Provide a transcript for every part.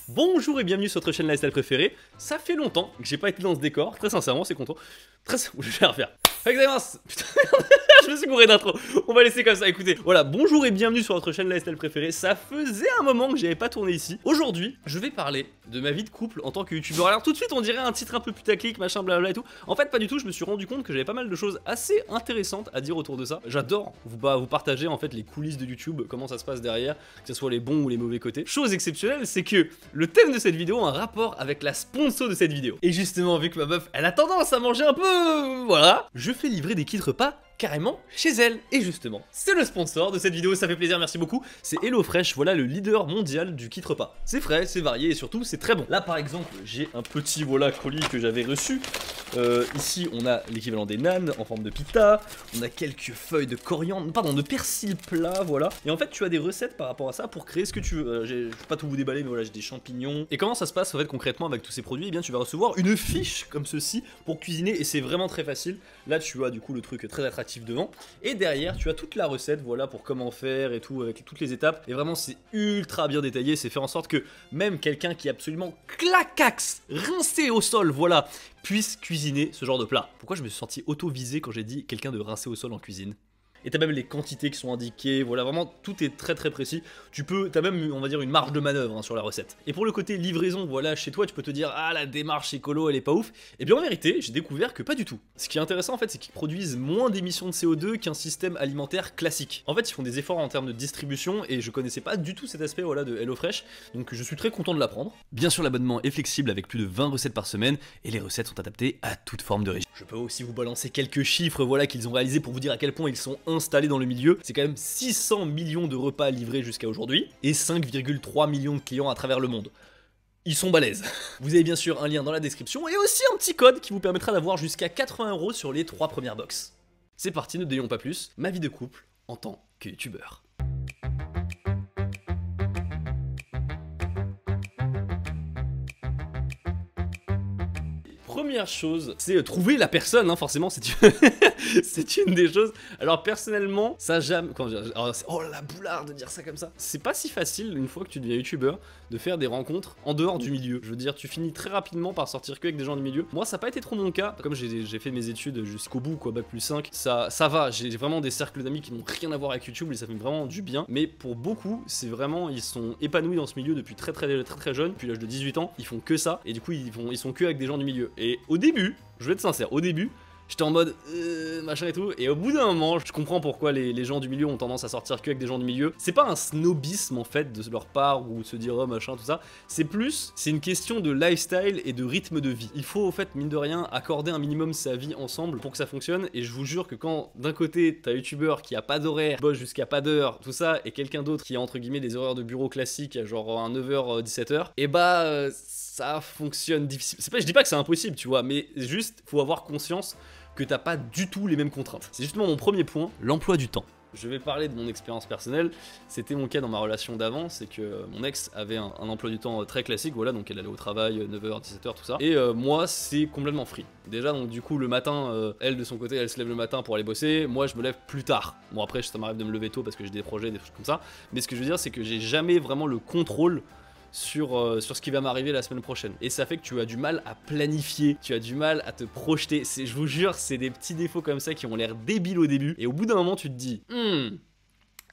Bonjour et bienvenue sur votre chaîne lifestyle préférée. Ça fait longtemps que j'ai pas été dans ce décor, très sincèrement c'est content. Je vais refaire. Putain, je me suis gouré d'intro. On va laisser comme ça, écoutez. Voilà, bonjour et bienvenue sur votre chaîne lifestyle préférée. Ça faisait un moment que j'avais pas tourné ici. Aujourd'hui, je vais parler de ma vie de couple en tant que youtubeur. Alors tout de suite on dirait un titre un peu putaclic, machin blabla et tout. En fait pas du tout, je me suis rendu compte que j'avais pas mal de choses assez intéressantes à dire autour de ça. J'adore vous partager en fait les coulisses de YouTube, comment ça se passe derrière, que ce soit les bons ou les mauvais côtés. Chose exceptionnelle, c'est que le thème de cette vidéo a un rapport avec la sponsor de cette vidéo. Et justement, vu que ma meuf, elle a tendance à manger un peu... Voilà, je fais livrer des kits repas carrément chez elle. Et justement, c'est le sponsor de cette vidéo, ça fait plaisir, merci beaucoup. C'est HelloFresh, voilà le leader mondial du kit repas. C'est frais, c'est varié et surtout c'est très bon. Là par exemple, j'ai un petit voilà colis que j'avais reçu. Ici on a l'équivalent des nanes en forme de pita. On a quelques feuilles de coriandre, pardon, de persil plat, voilà. Et en fait tu as des recettes par rapport à ça pour créer ce que tu veux. Je vais pas tout vous déballer, mais voilà, j'ai des champignons. Et comment ça se passe en fait concrètement avec tous ces produits? Eh bien tu vas recevoir une fiche comme ceci pour cuisiner et c'est vraiment très facile. Là tu as du coup le truc très attractif devant et derrière tu as toute la recette, voilà, pour comment faire et tout avec toutes les étapes. Et vraiment c'est ultra bien détaillé, c'est fait en sorte que même quelqu'un qui est absolument clacax, rincé au sol, voilà, puisse cuisiner ce genre de plat. Pourquoi je me suis senti auto-visé quand j'ai dit quelqu'un de rincé au sol en cuisine? Et t'as même les quantités qui sont indiquées, voilà, vraiment tout est très très précis. T'as même, on va dire, une marge de manœuvre hein, sur la recette. Et pour le côté livraison, voilà, chez toi, tu peux te dire, ah, la démarche écolo, elle est pas ouf. Et bien en vérité, j'ai découvert que pas du tout. Ce qui est intéressant en fait, c'est qu'ils produisent moins d'émissions de CO2 qu'un système alimentaire classique. En fait, ils font des efforts en termes de distribution et je connaissais pas du tout cet aspect, voilà, de HelloFresh. Donc je suis très content de l'apprendre. Bien sûr, l'abonnement est flexible avec plus de 20 recettes par semaine et les recettes sont adaptées à toute forme de régime. Je peux aussi vous balancer quelques chiffres, voilà, qu'ils ont réalisés pour vous dire à quel point ils sont installés dans le milieu. C'est quand même 600 millions de repas livrés jusqu'à aujourd'hui et 5,3 millions de clients à travers le monde. Ils sont balèzes. Vous avez bien sûr un lien dans la description et aussi un petit code qui vous permettra d'avoir jusqu'à 80 € sur les 3 premières box. C'est parti, ne délions pas plus, ma vie de couple en tant que youtubeur. Première chose, c'est trouver la personne, hein, forcément, c'est une des choses. Alors personnellement, ça jamais... Oh la boulard de dire ça comme ça. C'est pas si facile, une fois que tu deviens youtubeur, de faire des rencontres en dehors du milieu. Je veux dire, tu finis très rapidement par sortir que avec des gens du milieu. Moi, ça n'a pas été trop mon cas. Comme j'ai fait mes études jusqu'au bout, quoi, bac+5, ça va. J'ai vraiment des cercles d'amis qui n'ont rien à voir avec YouTube et ça fait vraiment du bien. Mais pour beaucoup, c'est vraiment, ils sont épanouis dans ce milieu depuis très jeunes. Depuis l'âge de 18 ans, ils font que ça. Et du coup, ils sont que avec des gens du milieu. Et au début, je vais être sincère, au début, j'étais en mode machin et tout, et au bout d'un moment, je comprends pourquoi les gens du milieu ont tendance à sortir que avec des gens du milieu. C'est pas un snobisme en fait de leur part ou se dire oh machin tout ça, c'est une question de lifestyle et de rythme de vie. Il faut au fait mine de rien accorder un minimum sa vie ensemble pour que ça fonctionne, et je vous jure que quand d'un côté t'as un youtubeur qui a pas d'horaire, bosse jusqu'à pas d'heure, tout ça, et quelqu'un d'autre qui a entre guillemets des horaires de bureau classiques, genre un 9h 17h, et bah ça fonctionne difficile. Je dis pas que c'est impossible, tu vois, mais juste faut avoir conscience que t'as pas du tout les mêmes contraintes. C'est justement mon premier point, l'emploi du temps. Je vais parler de mon expérience personnelle, c'était mon cas dans ma relation d'avant, c'est que mon ex avait un emploi du temps très classique, voilà, donc elle allait au travail, 9h, 17h, tout ça, et moi c'est complètement free. Déjà, donc du coup le matin, elle de son côté, elle se lève le matin pour aller bosser, moi je me lève plus tard. Bon après ça m'arrive de me lever tôt parce que j'ai des projets, des choses comme ça, mais ce que je veux dire c'est que j'ai jamais vraiment le contrôle sur ce qui va m'arriver la semaine prochaine. Et ça fait que tu as du mal à planifier, tu as du mal à te projeter. Je vous jure, c'est des petits défauts comme ça qui ont l'air débiles au début. Et au bout d'un moment, tu te dis,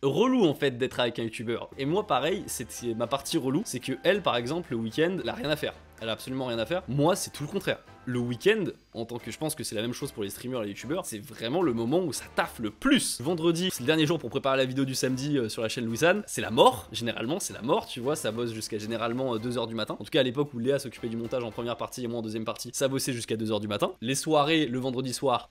relou en fait d'être avec un youtubeur. Et moi pareil, c'est ma partie relou, c'est que elle par exemple le week-end, elle a rien à faire. Elle a absolument rien à faire. Moi c'est tout le contraire. Le week-end, en tant que je pense que c'est la même chose pour les streamers et les youtubeurs, c'est vraiment le moment où ça taffe le plus. Vendredi, c'est le dernier jour pour préparer la vidéo du samedi sur la chaîne Louisanne. C'est la mort, généralement c'est la mort, tu vois, ça bosse jusqu'à généralement 2h du matin. En tout cas à l'époque où Léa s'occupait du montage en première partie et moi en deuxième partie, ça bossait jusqu'à 2h du matin. Les soirées, le vendredi soir,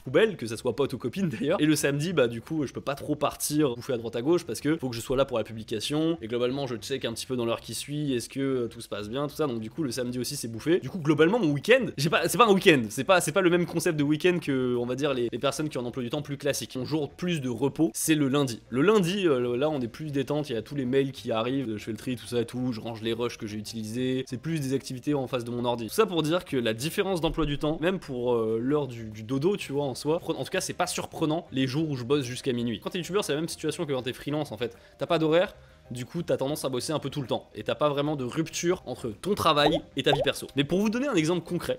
poubelle, que ça soit pote ou copine d'ailleurs. Et le samedi, bah du coup, je peux pas trop partir bouffer à droite à gauche parce que faut que je sois là pour la publication. Et globalement, je check un petit peu dans l'heure qui suit, est-ce que tout se passe bien, tout ça. Donc du coup, le samedi aussi, c'est bouffé. Du coup, globalement, mon week-end, c'est pas un week-end. C'est pas le même concept de week-end que, on va dire, les personnes qui ont un emploi du temps plus classique. Mon jour plus de repos, c'est le lundi. Le lundi, là, on est plus détente. Il y a tous les mails qui arrivent. Je fais le tri, tout ça et tout. Je range les rushs que j'ai utilisés. C'est plus des activités en face de mon ordi. Tout ça pour dire que la différence d'emploi du temps, même pour l'heure du dodo, tu vois, en soi, en tout cas, c'est pas surprenant les jours où je bosse jusqu'à minuit. Quand t'es youtubeur, c'est la même situation que quand t'es freelance en fait. T'as pas d'horaire, du coup t'as tendance à bosser un peu tout le temps et t'as pas vraiment de rupture entre ton travail et ta vie perso. Mais pour vous donner un exemple concret,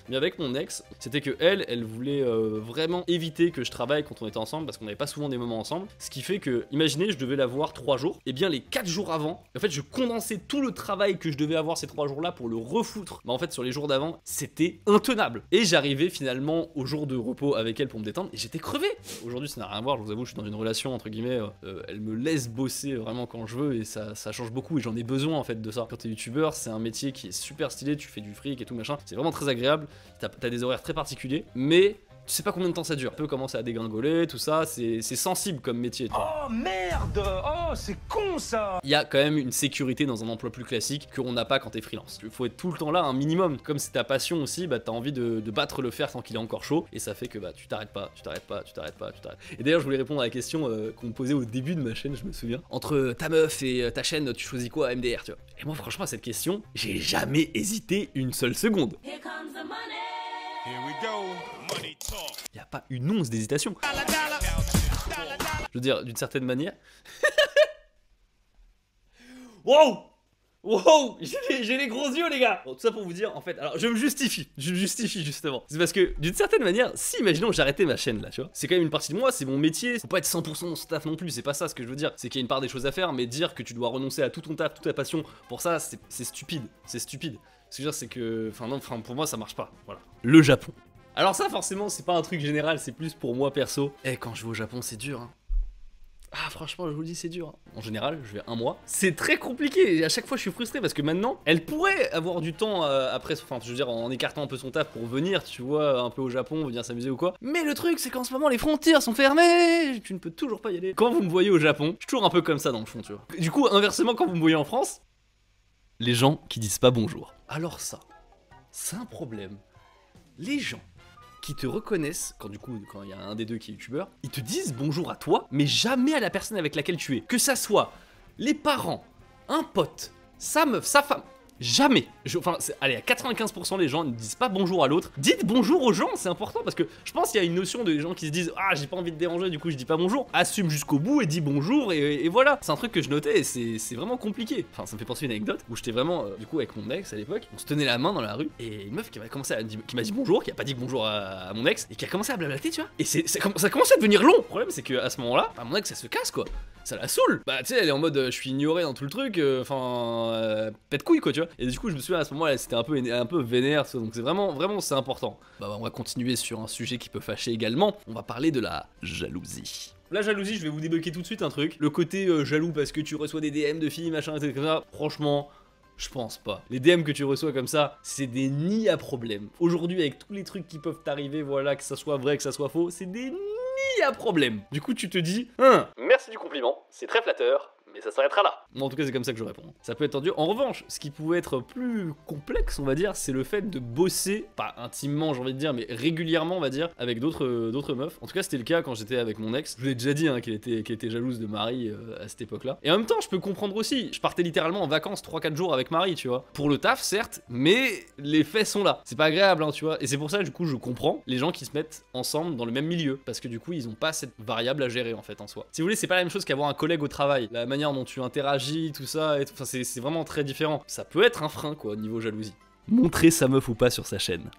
mais avec mon ex, c'était que elle voulait vraiment éviter que je travaille quand on était ensemble parce qu'on n'avait pas souvent des moments ensemble. Ce qui fait que, imaginez, je devais la voir 3 jours, et bien les 4 jours avant, en fait je condensais tout le travail que je devais avoir ces 3 jours là pour le refoutre. Bah en fait sur les jours d'avant, c'était intenable. Et j'arrivais finalement au jour de repos avec elle pour me détendre et j'étais crevé. Aujourd'hui ça n'a rien à voir, je vous avoue, je suis dans une relation entre guillemets, elle me laisse bosser vraiment quand je veux et ça change beaucoup et j'en ai besoin en fait de ça. Quand t'es youtubeur, c'est un métier qui est super stylé, tu fais du fric et tout machin, c'est vraiment très agréable. T'as des horaires très particuliers, mais tu sais pas combien de temps ça dure. Tu peux commencer à dégringoler, tout ça, c'est sensible comme métier. Oh merde! Oh c'est con ça! Il y a quand même une sécurité dans un emploi plus classique qu'on n'a pas quand t'es freelance. Il faut être tout le temps là, un minimum. Comme c'est ta passion aussi, bah t'as envie de battre le fer tant qu'il est encore chaud, et ça fait que bah tu t'arrêtes pas. Et d'ailleurs je voulais répondre à la question qu'on me posait au début de ma chaîne, je me souviens. Entre ta meuf et ta chaîne, tu choisis quoi MDR, tu vois? Et moi franchement à cette question, j'ai jamais hésité une seule seconde. Here comes the money. Here we go, money talk. Il n'y a pas une once d'hésitation. Je veux dire, d'une certaine manière. Wow! Wow! J'ai les gros yeux, les gars! Bon, tout ça pour vous dire, en fait, alors je me justifie justement. C'est parce que, d'une certaine manière, si imaginons j'arrêtais ma chaîne là, tu vois, c'est quand même une partie de moi, c'est mon métier, faut pas être 100% dans son taf non plus, c'est pas ça ce que je veux dire. C'est qu'il y a une part des choses à faire, mais dire que tu dois renoncer à tout ton taf, toute ta passion, pour ça, c'est stupide. C'est stupide. Ce que je veux dire, c'est que, enfin non, pour moi, ça marche pas, voilà. Le Japon. Alors ça, forcément, c'est pas un truc général, c'est plus pour moi perso. Eh, quand je vais au Japon, c'est dur, hein. Ah franchement je vous le dis c'est dur. En général je vais 1 mois. C'est très compliqué et à chaque fois je suis frustré parce que maintenant elle pourrait avoir du temps après, enfin je veux dire en écartant un peu son taf pour venir tu vois un peu au Japon, venir s'amuser ou quoi. Mais le truc c'est qu'en ce moment les frontières sont fermées, tu ne peux toujours pas y aller. Quand vous me voyez au Japon, je suis toujours un peu comme ça dans le fond tu vois. Du coup inversement quand vous me voyez en France, les gens qui disent pas bonjour. Alors ça, c'est un problème. Les gens qui te reconnaissent, quand il y a un des deux qui est youtubeur, ils te disent bonjour à toi, mais jamais à la personne avec laquelle tu es. Que ça soit les parents, un pote, sa meuf, sa femme, jamais. Allez, à 95% les gens ne disent pas bonjour à l'autre. Dites bonjour aux gens, c'est important parce que je pense qu'il y a une notion de gens qui se disent ah j'ai pas envie de déranger, du coup je dis pas bonjour. Assume jusqu'au bout et dis bonjour et voilà. C'est un truc que je notais et c'est vraiment compliqué. Enfin ça me fait penser à une anecdote où j'étais vraiment du coup avec mon ex à l'époque, on se tenait la main dans la rue et une meuf qui m'a dit bonjour, qui a pas dit bonjour à mon ex et qui a commencé à blablater tu vois. Et ça commençait à devenir long. Le problème c'est que à ce moment-là, bah, mon ex ça se casse quoi. Ça la saoule. Bah tu sais elle est en mode je suis ignoré dans tout le truc, pète couille quoi tu vois. Et du coup je me souviens à ce moment-là c'était un peu vénère, donc c'est vraiment c'est important. Bah on va continuer sur un sujet qui peut fâcher également. On va parler de la jalousie. La jalousie, je vais vous débloquer tout de suite un truc. Le côté jaloux parce que tu reçois des DM de filles, machin, etc. comme ça, franchement, je pense pas. Les DM que tu reçois comme ça, c'est des nids à problème. Aujourd'hui, avec tous les trucs qui peuvent t'arriver, voilà, que ça soit vrai, que ça soit faux, c'est des nids à problème. Du coup, tu te dis, merci du compliment, c'est très flatteur. Mais ça s'arrêtera là. Moi, en tout cas, c'est comme ça que je réponds. Ça peut être tendu. En revanche, ce qui pouvait être plus complexe, on va dire, c'est le fait de bosser, pas intimement, j'ai envie de dire, mais régulièrement, on va dire, avec d'autres meufs. En tout cas, c'était le cas quand j'étais avec mon ex. Je vous l'ai déjà dit, hein, qu'elle était jalouse de Marie à cette époque-là. Et en même temps, je peux comprendre aussi. Je partais littéralement en vacances 3-4 jours avec Marie, tu vois. Pour le taf, certes, mais les faits sont là. C'est pas agréable, hein, tu vois. Et c'est pour ça, du coup, je comprends les gens qui se mettent ensemble dans le même milieu. Parce que du coup, ils ont pas cette variable à gérer, en fait, en soi. Si vous voulez, c'est pas la même chose qu'avoir un collègue au travail. La manière dont tu interagis, tout ça, enfin, c'est vraiment très différent. Ça peut être un frein, quoi, au niveau jalousie. Montrer sa meuf ou pas sur sa chaîne.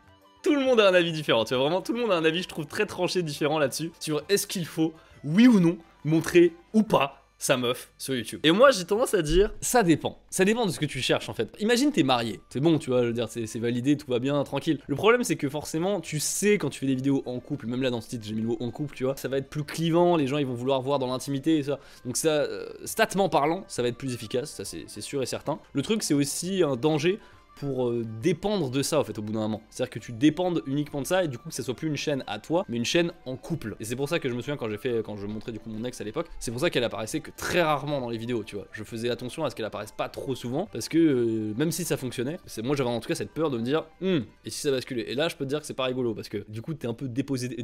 Tout le monde a un avis différent, tu vois, vraiment, tout le monde a un avis, je trouve, très tranché, différent là-dessus, sur est-ce qu'il faut, oui ou non, montrer ou pas sa meuf sur YouTube. Et moi j'ai tendance à dire ça dépend de ce que tu cherches en fait. Imagine t'es marié, c'est bon tu vois, je veux dire c'est validé, tout va bien, tranquille. Le problème c'est que forcément tu sais quand tu fais des vidéos en couple, même là dans ce titre j'ai mis le mot en couple tu vois, ça va être plus clivant, les gens ils vont vouloir voir dans l'intimité et ça. Donc ça, statement parlant, ça va être plus efficace, ça c'est sûr et certain. Le truc c'est aussi un danger pour dépendre de ça en fait au bout d'un moment. C'est-à-dire que tu dépendes uniquement de ça et du coup que ça soit plus une chaîne à toi mais une chaîne en couple. Et c'est pour ça que je me souviens quand je montrais du coup mon ex à l'époque, c'est pour ça qu'elle apparaissait que très rarement dans les vidéos, tu vois. Je faisais attention à ce qu'elle apparaisse pas trop souvent parce que même si ça fonctionnait, moi j'avais en tout cas cette peur de me dire et si ça basculait. Et là je peux te dire que c'est pas rigolo parce que du coup t'es un peu dépossédé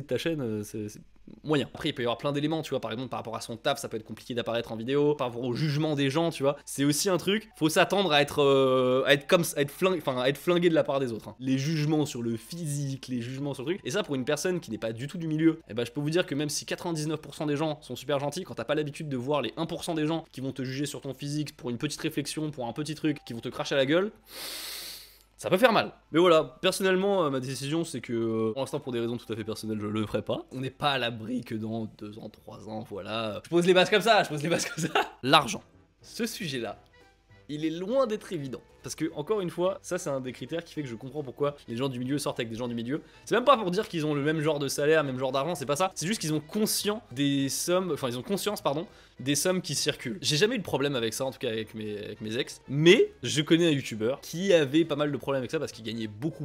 de ta chaîne, c'est moyen. Après il peut y avoir plein d'éléments, tu vois, par exemple par rapport à son taf, ça peut être compliqué d'apparaître en vidéo, par rapport au jugement des gens, tu vois. C'est aussi un truc, faut s'attendre à être comme à être flingué de la part des autres. Hein. Les jugements sur le physique, les jugements sur le truc. Et ça, pour une personne qui n'est pas du tout du milieu, eh ben, je peux vous dire que même si 99% des gens sont super gentils, quand t'as pas l'habitude de voir les 1% des gens qui vont te juger sur ton physique pour une petite réflexion, pour un petit truc, qui vont te cracher à la gueule, ça peut faire mal. Mais voilà, personnellement, ma décision, c'est que, pour l'instant, pour des raisons tout à fait personnelles, je le ferai pas. On n'est pas à l'abri que dans 2 ans, 3 ans, voilà. Je pose les bases comme ça, L'argent. Ce sujet-là, il est loin d'être évident. Parce que, encore une fois, ça c'est un des critères qui fait que je comprends pourquoi les gens du milieu sortent avec des gens du milieu. C'est même pas pour dire qu'ils ont le même genre de salaire, même genre d'argent, c'est pas ça. C'est juste qu'ils ont conscience des sommes, des sommes qui circulent. J'ai jamais eu de problème avec ça, en tout cas avec mes ex. Mais je connais un youtubeur qui avait pas mal de problèmes avec ça parce qu'il gagnait beaucoup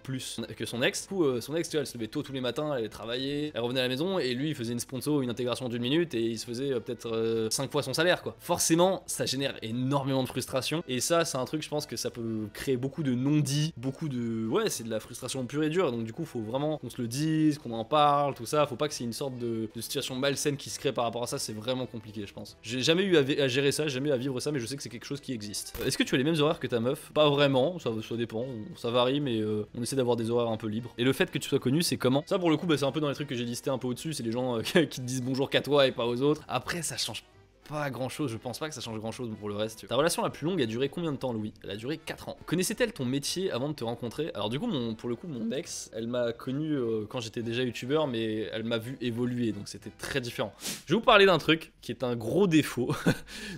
plus que son ex. Du coup, son ex, tu vois, elle se levait tôt tous les matins, elle allait travailler, elle revenait à la maison et lui il faisait une sponsor, une intégration d'1 minute et il se faisait peut-être 5 fois son salaire quoi. Forcément, ça génère énormément de frustration et ça, c'est un truc, je pense que ça peut créer beaucoup de non-dits, beaucoup de... Ouais, c'est de la frustration pure et dure, donc du coup, faut vraiment qu'on se le dise, qu'on en parle, tout ça. Faut pas que c'est une sorte de situation malsaine qui se crée par rapport à ça, c'est vraiment compliqué, je pense. J'ai jamais eu à gérer ça, j'ai jamais eu à vivre ça, mais je sais que c'est quelque chose qui existe. Est-ce que tu as les mêmes horaires que ta meuf? Pas vraiment, ça dépend, ça varie, mais on essaie d'avoir des horaires un peu libres. Et le fait que tu sois connu, c'est comment? Ça, pour le coup, bah, c'est un peu dans les trucs que j'ai listé un peu au-dessus, c'est les gens qui te disent bonjour qu'à toi et pas aux autres. Après, ça change pas grand chose, je pense pas que ça change grand chose pour le reste. Ta relation la plus longue a duré combien de temps, Louis? Elle a duré 4 ans. Connaissait-elle ton métier avant de te rencontrer? Alors du coup, pour le coup, mon ex, elle m'a connu quand j'étais déjà youtubeur, mais elle m'a vu évoluer, donc c'était très différent. Je vais vous parler d'un truc qui est un gros défaut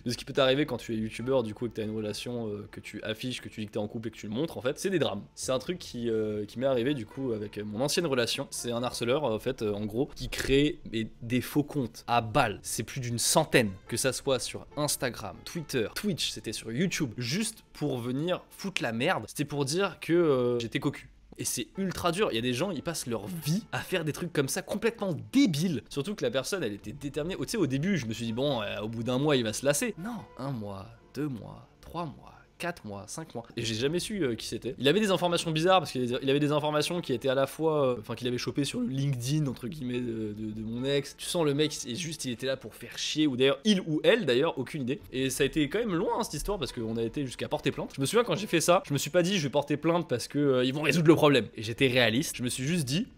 de ce qui peut t'arriver quand tu es youtubeur, du coup, et que t'as une relation que tu affiches, que tu dis que t'es en couple et que tu le montres, en fait, c'est des drames. C'est un truc qui m'est arrivé, du coup, avec mon ancienne relation. C'est un harceleur, en fait, en gros, qui crée des faux comptes à balles. C'est plus d'une centaine, que ça soit sur Instagram, Twitter, Twitch, c'était sur YouTube, juste pour venir foutre la merde. C'était pour dire que j'étais cocu. Et c'est ultra dur, il y a des gens, ils passent leur vie à faire des trucs comme ça complètement débiles. Surtout que la personne, elle était déterminée. Tu sais, au début, je me suis dit, bon, au bout d'un mois, il va se lasser. Non, 1 mois, 2 mois, 3 mois. 4 mois, 5 mois. Et j'ai jamais su qui c'était. Il avait des informations bizarres parce qu'il avait des informations qui étaient à la fois. Enfin, qu'il avait chopé sur le LinkedIn, entre guillemets, de mon ex. Tu sens le mec, c'est juste, il était là pour faire chier. Ou d'ailleurs, il ou elle, d'ailleurs, aucune idée. Et ça a été quand même loin, hein, cette histoire, parce qu'on a été jusqu'à porter plainte. Je me souviens quand j'ai fait ça, je me suis pas dit, je vais porter plainte parce que ils vont résoudre le problème. Et j'étais réaliste. Je me suis juste dit,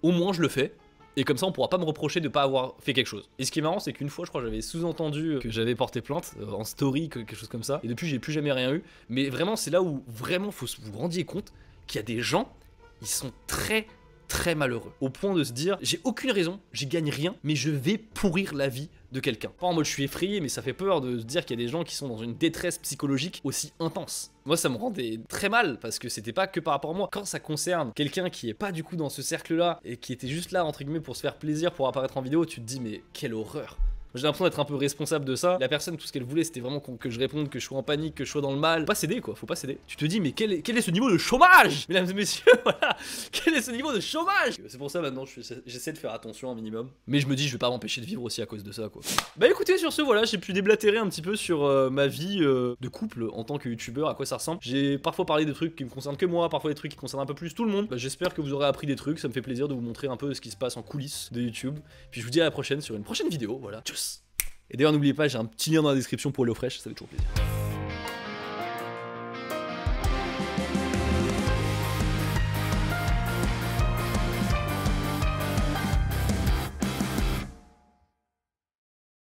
au moins je le fais. Et comme ça, on pourra pas me reprocher de pas avoir fait quelque chose. Et ce qui est marrant, c'est qu'une fois, je crois, j'avais sous-entendu que j'avais porté plainte en story, quelque chose comme ça. Et depuis, j'ai plus jamais rien eu. Mais vraiment, c'est là où vraiment, faut vous rendiez compte qu'il y a des gens, ils sont très malheureux. Au point de se dire, j'ai aucune raison, j'y gagne rien, mais je vais pourrir la vie de quelqu'un. Pas en mode je suis effrayé, mais ça fait peur de se dire qu'il y a des gens qui sont dans une détresse psychologique aussi intense. Moi, ça me rendait très mal, parce que c'était pas que par rapport à moi. Quand ça concerne quelqu'un qui est pas du coup dans ce cercle-là, et qui était juste là, entre guillemets, pour se faire plaisir, pour apparaître en vidéo, tu te dis, mais quelle horreur. J'ai l'impression d'être un peu responsable de ça. La personne, tout ce qu'elle voulait, c'était vraiment que je réponde, que je sois en panique, que je sois dans le mal. Faut pas céder, quoi, faut pas céder. Tu te dis, mais quel est ce niveau de chômage, mesdames et messieurs, voilà. Quel est ce niveau de chômage? C'est pour ça, maintenant, j'essaie de faire attention un minimum. Mais je me dis, je vais pas m'empêcher de vivre aussi à cause de ça, quoi. Bah écoutez, sur ce, voilà, j'ai pu déblatérer un petit peu sur ma vie de couple en tant que youtubeur, à quoi ça ressemble. J'ai parfois parlé de trucs qui me concernent que moi, parfois des trucs qui concernent un peu plus tout le monde. Bah, j'espère que vous aurez appris des trucs, ça me fait plaisir de vous montrer un peu ce qui se passe en coulisses de YouTube. Puis je vous dis à la prochaine sur une prochaine vidéo, voilà. Tchuss. Et d'ailleurs, n'oubliez pas, j'ai un petit lien dans la description pour HelloFresh, ça fait toujours plaisir.